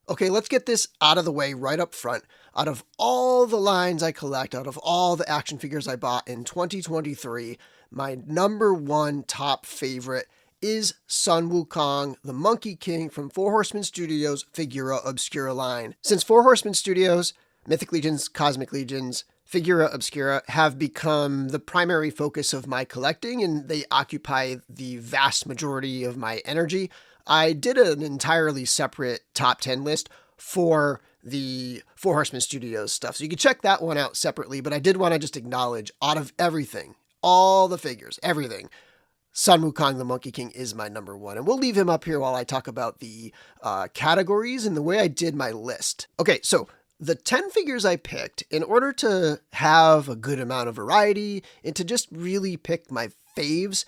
Okay, let's get this out of the way right up front. Out of all the lines I collect, out of all the action figures I bought in 2023, my number one top favorite is Sun Wukong, the Monkey King from Four Horsemen Studios' Figura Obscura line. Since Four Horsemen Studios, Mythic Legions, Cosmic Legions, Figura Obscura have become the primary focus of my collecting, and they occupy the vast majority of my energy. I did an entirely separate top 10 list for the Four Horsemen Studios stuff, so you can check that one out separately, but I did want to just acknowledge, out of everything, all the figures, everything, Sun Wukong the Monkey King is my number one. And we'll leave him up here while I talk about the categories and the way I did my list. Okay, so the 10 figures I picked, in order to have a good amount of variety and to just really pick my faves,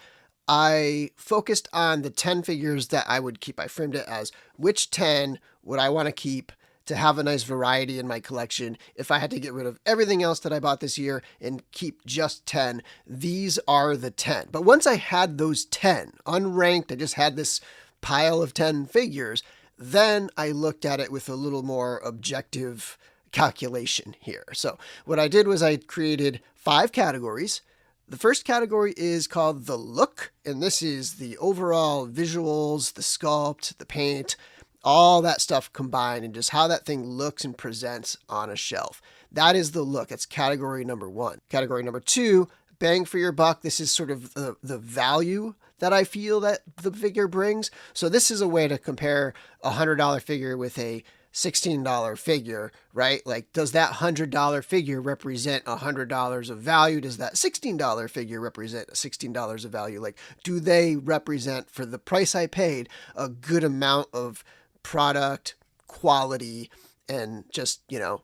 I focused on the 10 figures that I would keep. I framed it as which 10 would I want to keep to have a nice variety in my collection. If I had to get rid of everything else that I bought this year and keep just 10, these are the 10. But once I had those 10 unranked, I just had this pile of 10 figures, then I looked at it with a little more objective calculation here. So what I did was I created 5 categories. The first category is called the look, and this is the overall visuals, the sculpt, the paint, all that stuff combined, and just how that thing looks and presents on a shelf. That is the look. It's category number 1. Category number 2, bang for your buck. This is sort of the value that I feel that the figure brings. So this is a way to compare a $100 figure with a $16 figure, right? Like, does that $100 figure represent $100 of value? Does that $16 figure represent $16 of value? Like, do they represent, for the price I paid, a good amount of product, quality, and just,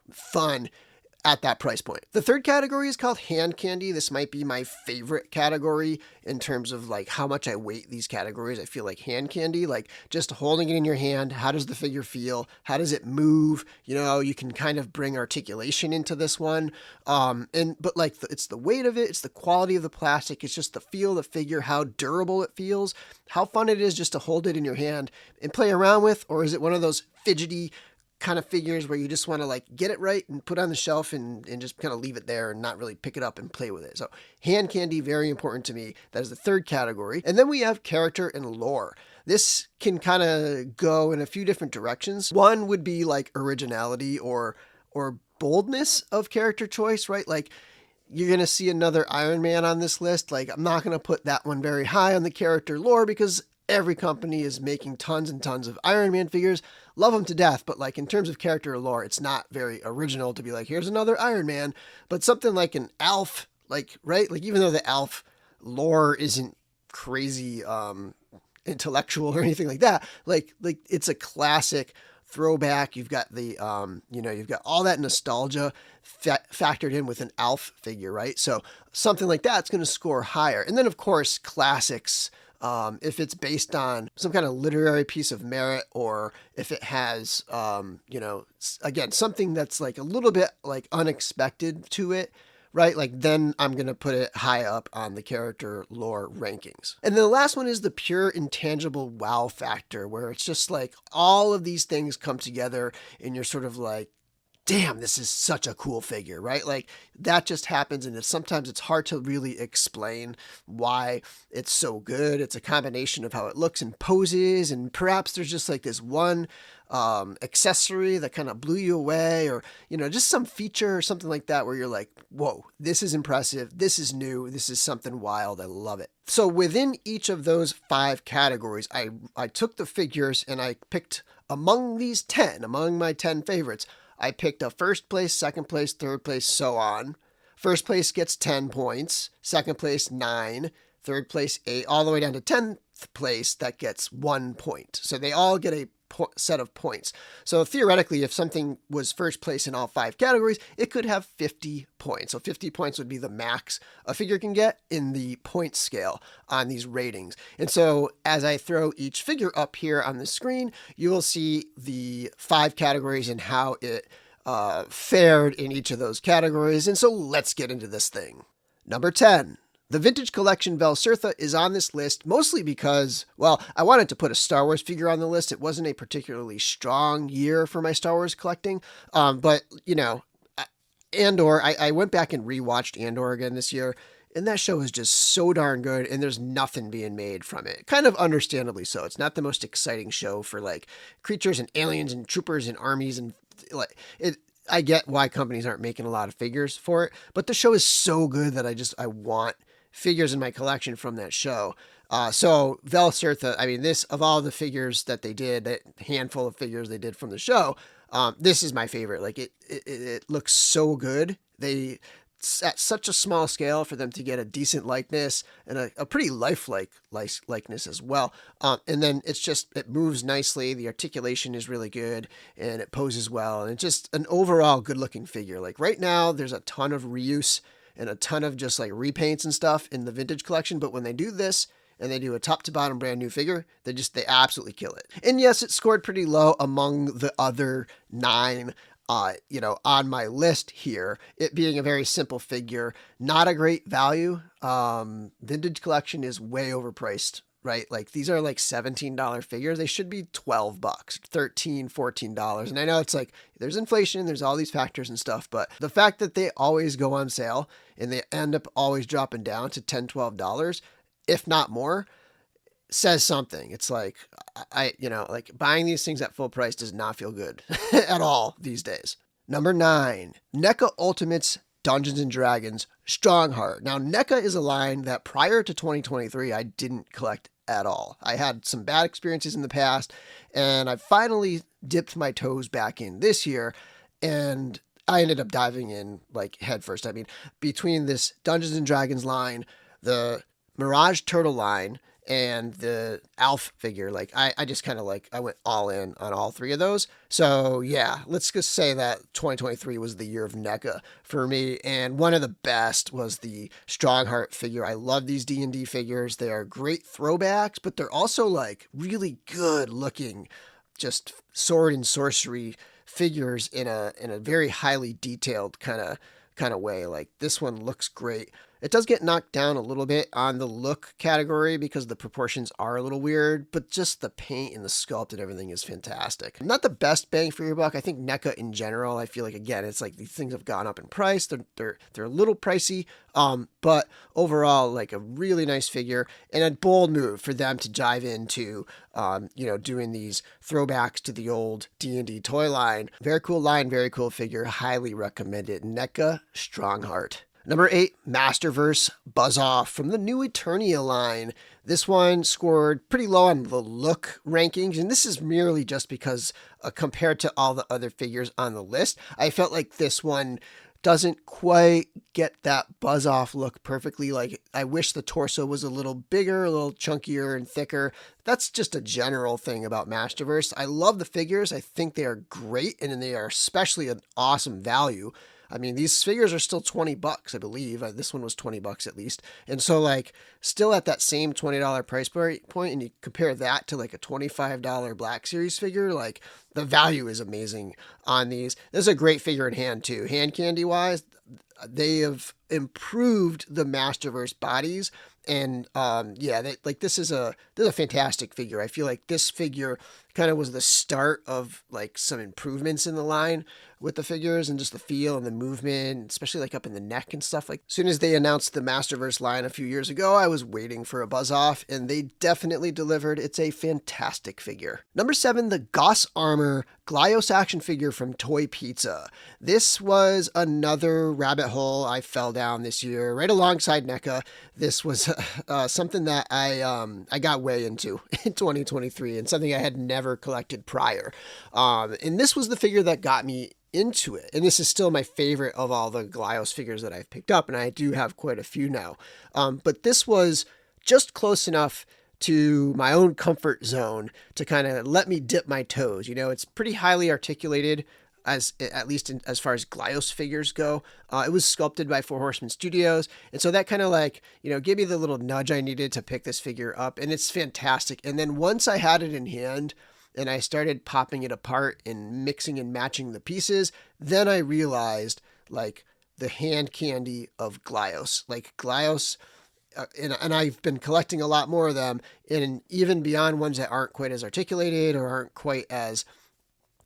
fun at that price point? The third category is called hand candy. This might be my favorite category in terms of like how much I weight these categories. I feel like hand candy, like just holding it in your hand, how does the figure feel? How does it move? You can kind of bring articulation into this one. But like it's the weight of it, it's the quality of the plastic, it's just the feel of the figure, how durable it feels, how fun it is just to hold it in your hand and play around with, or is it one of those fidgety kind of figures where you just want to like get it right and put it on the shelf and just kind of leave it there and not really pick it up and play with it. So hand candy, very important to me. That is the third category. And then we have character and lore. This can kind of go in a few different directions. One would be like originality or boldness of character choice, right? Like, you're going to see another Iron Man on this list. Like, I'm not going to put that one very high on the character lore because every company is making tons and tons of Iron Man figures. Love them to death, but like in terms of character lore, it's not very original to be like, here's another Iron Man. But something like an Alf, like, right? Like, even though the Alf lore isn't crazy intellectual or anything like that, like it's a classic throwback. You've got the you've got all that nostalgia factored in with an Alf figure, right? So something like that's going to score higher. And then of course classics, if it's based on some kind of literary piece of merit, or if it has again something that's like a little bit like unexpected to it, right? Like, then I'm going to put it high up on the character lore rankings. And then the last one is the pure intangible wow factor, where it's just like all of these things come together and you're sort of like, damn, this is such a cool figure, right? Like, that just happens, and sometimes it's hard to really explain why it's so good. It's a combination of how it looks and poses, and perhaps there's just like this one accessory that kind of blew you away, or just some feature or something like that where you're like, whoa, this is impressive, this is new, this is something wild, I love it. So within each of those 5 categories, I took the figures and I picked among these 10, among my 10 favorites, I picked a first place, second place, third place, so on. First place gets 10 points, second place 9, third place 8, all the way down to 10th place that gets 1 point. So they all get a set of points. So theoretically, if something was first place in all 5 categories, it could have 50 points. So 50 points would be the max a figure can get in the point scale on these ratings. And so as I throw each figure up here on the screen, you will see the 5 categories and how it fared in each of those categories. And so let's get into this thing. Number 10, The Vintage Collection Velsurtha is on this list mostly because, well, I wanted to put a Star Wars figure on the list. It wasn't a particularly strong year for my Star Wars collecting, but, Andor, I went back and rewatched Andor again this year, and that show is just so darn good, and there's nothing being made from it. Kind of understandably so. It's not the most exciting show for like creatures and aliens and troopers and armies and like it. I get why companies aren't making a lot of figures for it, but the show is so good that I want figures in my collection from that show. So Velsurtha, I mean, this of all the figures that they did, that handful of figures they did from the show, this is my favorite. Like it looks so good. They at such a small scale for them to get a decent likeness and a pretty lifelike likeness as well. And then it moves nicely. The articulation is really good and it poses well. And it's just an overall good looking figure. Like right now, there's a ton of reuse and a ton of just like repaints and stuff in the vintage collection. But when they do this, and they do a top to bottom brand new figure, they absolutely kill it. And yes, it scored pretty low among the other 9 on my list here, it being a very simple figure, not a great value. Vintage collection is way overpriced, right? Like these are like $17 figures. They should be $12, $13, $14. And I know it's like there's inflation, there's all these factors and stuff, but the fact that they always go on sale and they end up always dropping down to $10, $12, if not more, says something. It's like, like buying these things at full price does not feel good at all these days. Number 9, NECA Ultimates Dungeons and Dragons Strongheart. Now, NECA is a line that prior to 2023, I didn't collect at all. I had some bad experiences in the past, and I finally dipped my toes back in this year, and I ended up diving in like headfirst. I mean, between this Dungeons and Dragons line, the Mirage Turtle line, and the Alf figure, like I just kind of like I went all in on all 3 of those. So yeah, let's just say that 2023 was the year of NECA for me, and one of the best was the Strongheart figure. I love these D&D figures. They are great throwbacks, but they're also like really good looking, just sword and sorcery figures in a very highly detailed kind of way. Like this one looks great. It does get knocked down a little bit on the look category because the proportions are a little weird, but just the paint and the sculpt and everything is fantastic. Not the best bang for your buck. I think NECA in general, I feel like, again, it's like these things have gone up in price. They're a little pricey, but overall, like a really nice figure and a bold move for them to dive into, doing these throwbacks to the old D&D toy line. Very cool line, very cool figure. Highly recommend it. NECA Strongheart. Number 8, Masterverse Buzz Off from the new Eternia line. This one scored pretty low on the look rankings, and this is merely just because compared to all the other figures on the list, I felt like this one doesn't quite get that Buzz Off look perfectly. Like I wish the torso was a little bigger, a little chunkier and thicker. That's just a general thing about Masterverse. I love the figures. I think they are great, and they are especially an awesome value. I mean, these figures are still $20, I believe. This one was $20 at least. And so like still at that same $20 price point, and you compare that to like a $25 Black Series figure, like the value is amazing on these. This is a great figure in hand too. Hand candy wise, they have improved the Masterverse bodies. And this is a fantastic figure. I feel like this figure kind of was the start of like some improvements in the line with the figures and just the feel and the movement, especially like up in the neck and stuff. Like as soon as they announced the Masterverse line a few years ago, I was waiting for a Buzz Off, and they definitely delivered. It's a fantastic figure. Number 7, the Goss Armor Glyos action figure from Toy Pizza. This was another rabbit hole I fell down this year, right alongside NECA. This was something that I got way into in 2023 and something I had never collected prior. And this was the figure that got me into it. And this is still my favorite of all the Glyos figures that I've picked up, and I do have quite a few now. But this was just close enough to my own comfort zone to kind of let me dip my toes. It's pretty highly articulated, at least as far as Glyos figures go. It was sculpted by Four Horsemen Studios, and so that kind of like, gave me the little nudge I needed to pick this figure up, and it's fantastic. And then once I had it in hand, and I started popping it apart and mixing and matching the pieces, then I realized like the hand candy of Glyos. Like Glyos and I've been collecting a lot more of them, and even beyond ones that aren't quite as articulated or aren't quite as,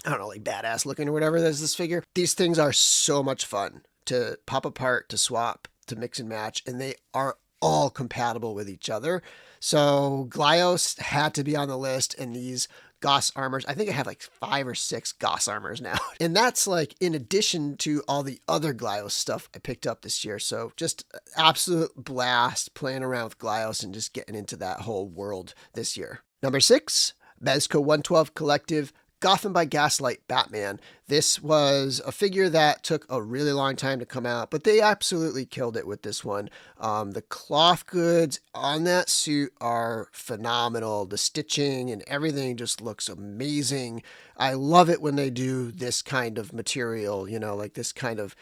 I don't know, like badass looking or whatever. There's this figure. These things are so much fun to pop apart, to swap, to mix and match, and they are all compatible with each other. So Glyos had to be on the list, and these Goss armors. I think I have like 5 or 6 Goss armors now. And that's like in addition to all the other Glyos stuff I picked up this year. So just absolute blast playing around with Glyos and just getting into that whole world this year. Number 6, Mezco 112 Collective Gotham by Gaslight Batman. This was a figure that took a really long time to come out, but they absolutely killed it with this one. The cloth goods on that suit are phenomenal. The stitching and everything just looks amazing. I love it when they do this kind of material, you know, like this kind of,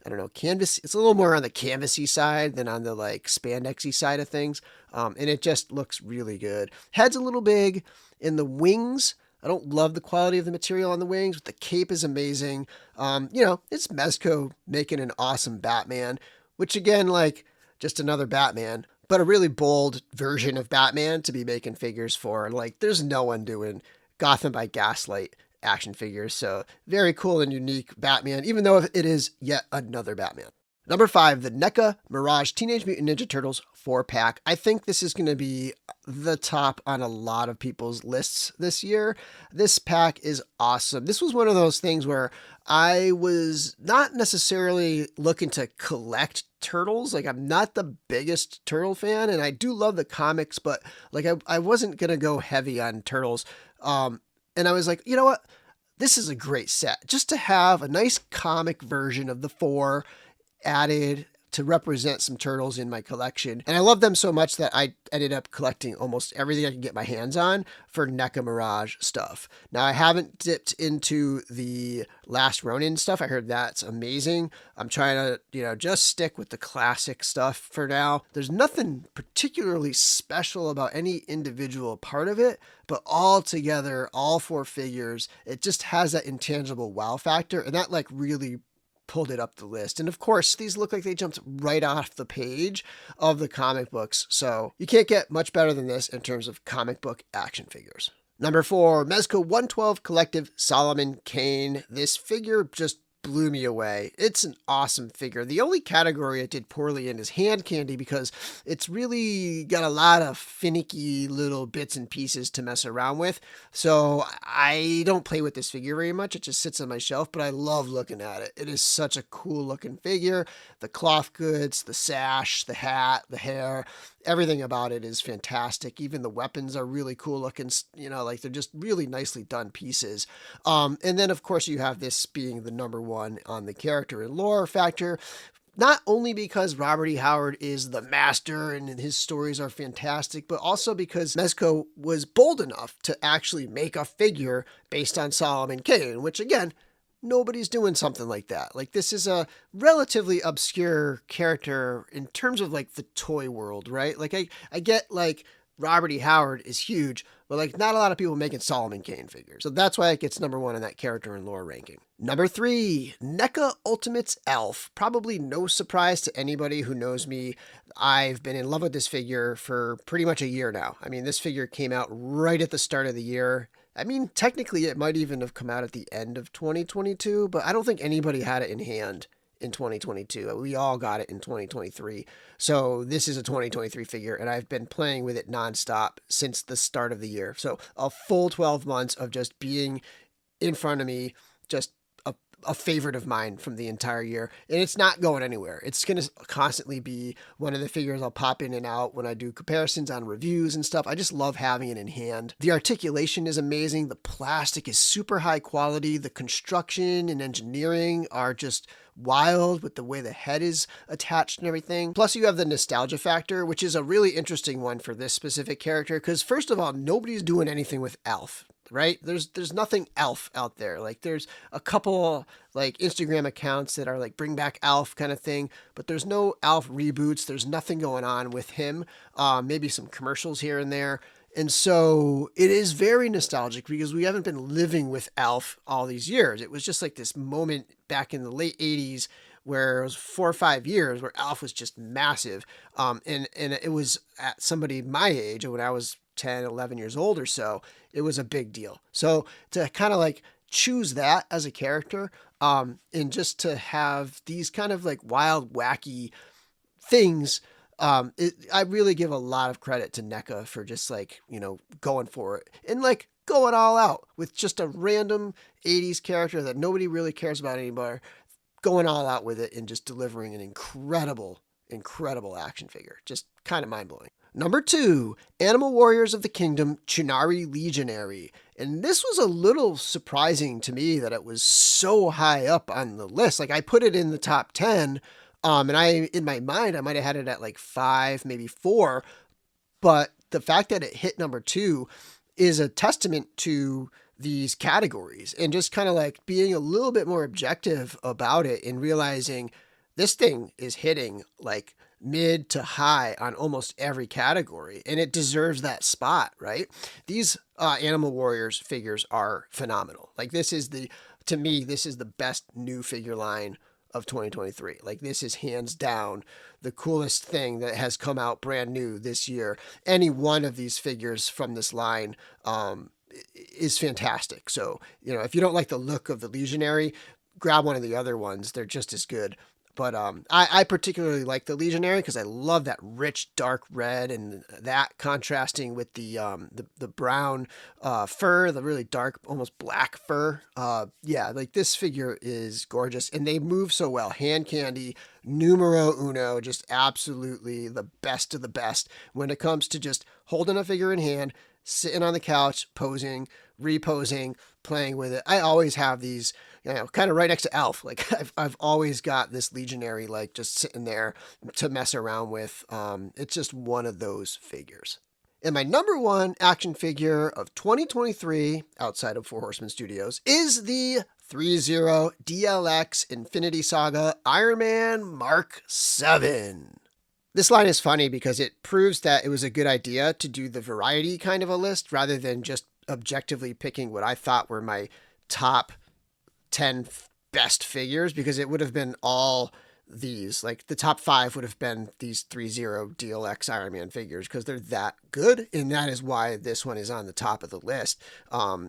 I don't know, canvas. It's a little more on the canvasy side than on the like spandexy side of things. And it just looks really good. Head's a little big. In the wings, I don't love the quality of the material on the wings, but the cape is amazing. It's Mezco making an awesome Batman, which again, like just another Batman, but a really bold version of Batman to be making figures for. Like there's no one doing Gotham by Gaslight action figures. So very cool and unique Batman, even though it is yet another Batman. Number 5, the NECA Mirage Teenage Mutant Ninja Turtles 4-pack. I think this is going to be the top on a lot of people's lists this year. This pack is awesome. This was one of those things where I was not necessarily looking to collect turtles. Like I'm not the biggest turtle fan, and I do love the comics, but like I wasn't going to go heavy on turtles. And I was like, you know what? This is a great set. Just to have a nice comic version of the 4 added to represent some turtles in my collection. And I love them so much that I ended up collecting almost everything I could get my hands on for NECA Mirage stuff. Now, I haven't dipped into the Last Ronin stuff. I heard that's amazing. I'm trying to, just stick with the classic stuff for now. There's nothing particularly special about any individual part of it, but all together, all 4 figures, it just has that intangible wow factor. And that like really pulled it up the list. And of course, these look like they jumped right off the page of the comic books. So you can't get much better than this in terms of comic book action figures. Number 4, Mezco 112 Collective Solomon Kane. This figure just blew me away. It's an awesome figure. The only category it did poorly in is hand candy because it's really got a lot of finicky little bits and pieces to mess around with. So I don't play with this figure very much. It just sits on my shelf, but I love looking at it. It is such a cool looking figure. The cloth goods, the sash, the hat, the hair, everything about it is fantastic. Even the weapons are really cool looking, like they're just really nicely done pieces. And then of course you have this being the number 1 on the character and lore factor, not only because Robert E. Howard is the master and his stories are fantastic, but also because Mezco was bold enough to actually make a figure based on Solomon Kane, which again, nobody's doing something like that. Like this is a relatively obscure character in terms of like the toy world, right? Like I get like Robert E. Howard is huge, but like not a lot of people making Solomon Kane figures. So that's why it gets number 1 in that character and lore ranking. Number 3, NECA Ultimates Elf. Probably no surprise to anybody who knows me. I've been in love with this figure for pretty much a year now. I mean, this figure came out right at the start of the year. I mean, technically it might even have come out at the end of 2022, but I don't think anybody had it in hand in 2022. We all got it in 2023. So this is a 2023 figure, and I've been playing with it nonstop since the start of the year. So a full 12 months of just being in front of me, just a favorite of mine from the entire year, and it's not going anywhere. It's going to constantly be one of the figures I'll pop in and out when I do comparisons on reviews and stuff. I just love having it in hand. The articulation is amazing. The plastic is super high quality. The construction and engineering are just wild with the way the head is attached and everything. Plus you have the nostalgia factor, which is a really interesting one for this specific character because first of all, nobody's doing anything with Elf. Right? There's nothing Elf out there. Like there's a couple like Instagram accounts that are like bring back Elf kind of thing, but there's no Elf reboots. There's nothing going on with him. Maybe some commercials here and there. And so it is very nostalgic because we haven't been living with Elf all these years. It was just like this moment back in the late 80s where it was 4 or 5 years where Alf was just massive. And it was at somebody my age, when I was 10, 11 years old or so, it was a big deal. So to kind of like choose that as a character, and just to have these kind of like wild, wacky things, I really give a lot of credit to NECA for just like, going for it and like going all out with just a random 80s character that nobody really cares about anymore, going all out with it and just delivering an incredible, incredible action figure. Just kind of mind blowing. Number 2, Animal Warriors of the Kingdom Chunari Legionary. And this was a little surprising to me that it was so high up on the list. Like I put it in the top 10, and in my mind, I might have had it at like 5, maybe 4. But the fact that it hit number 2 is a testament to these categories and just kind of like being a little bit more objective about it and realizing this thing is hitting like mid to high on almost every category, and it deserves that spot, right? These Animal Warriors figures are phenomenal. Like to me, this is the best new figure line of 2023. Like this is hands down the coolest thing that has come out brand new this year. Any one of these figures from this line is fantastic. So, if you don't like the look of the Legionary, grab one of the other ones. They're just as good. But I particularly like the Legionary because I love that rich dark red and that contrasting with the brown fur, the really dark, almost black fur. Yeah, like this figure is gorgeous, and they move so well. Hand candy, numero uno, just absolutely the best of the best when it comes to just holding a figure in hand, sitting on the couch, posing, reposing, playing with it. I always have these, kind of right next to Alf. Like I've always got this Legionary, like just sitting there to mess around with. It's just one of those figures. And my number 1 action figure of 2023, outside of Four Horsemen Studios, is the 3-0 DLX Infinity Saga Iron Man Mark 7. This line is funny because it proves that it was a good idea to do the variety kind of a list rather than just objectively picking what I thought were my top 10 best figures, because it would have been all these. Like the top 5 would have been these 3-0 DLX Iron Man figures because they're that good, and that is why this one is on the top of the list.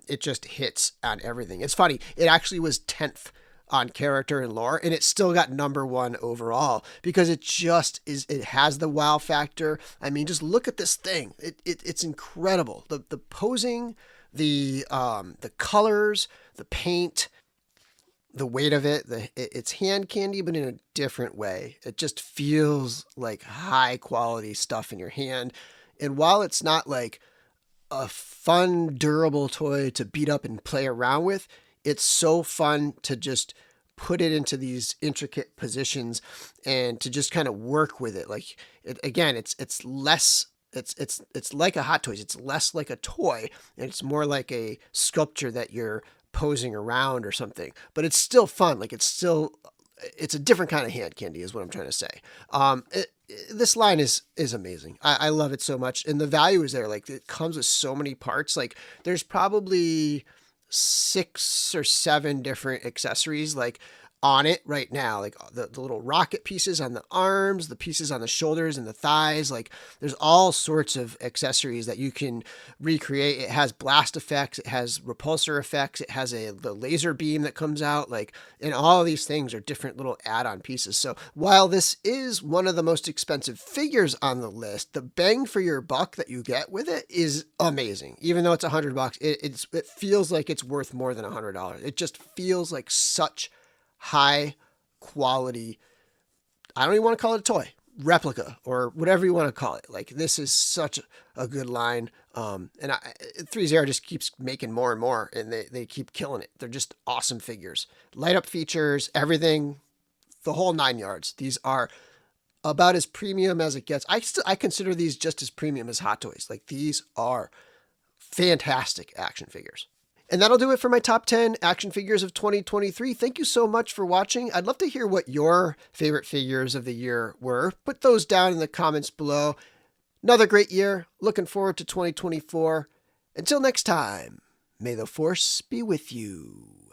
It just hits on everything. It's funny, it actually was 10th on character and lore, and it still got number 1 overall because it just is. It has the wow factor. I mean, just look at this thing. It's incredible. The posing, the colors, the paint, the weight of it. It's hand candy, but in a different way. It just feels like high quality stuff in your hand. And while it's not like a fun, durable toy to beat up and play around with, it's so fun to just put it into these intricate positions and to just kind of work with it. Like it's less, it's like a Hot Toys. It's less like a toy, and it's more like a sculpture that you're posing around or something, but it's still fun. Like it's a different kind of hand candy is what I'm trying to say. This line is amazing. I love it so much. And the value is there. Like it comes with so many parts. Like there's probably 6 or 7 different accessories like on it right now, like the little rocket pieces on the arms, the pieces on the shoulders and the thighs. Like there's all sorts of accessories that you can recreate. It has blast effects, it has repulsor effects, it has the laser beam that comes out, like, and all of these things are different little add-on pieces. So while this is one of the most expensive figures on the list, the bang for your buck that you get with it is amazing. Even though it's $100, it feels like it's worth more than $100. It just feels like such high quality, I don't even want to call it a toy, replica or whatever you want to call it. Like this is such a good line. And 3-0 just keeps making more and more, and they keep killing it. They're just awesome figures. Light up features, everything, the whole 9 yards. These are about as premium as it gets. I consider these just as premium as Hot Toys. Like these are fantastic action figures. And that'll do it for my top 10 action figures of 2023. Thank you so much for watching. I'd love to hear what your favorite figures of the year were. Put those down in the comments below. Another great year. Looking forward to 2024. Until next time, may the force be with you.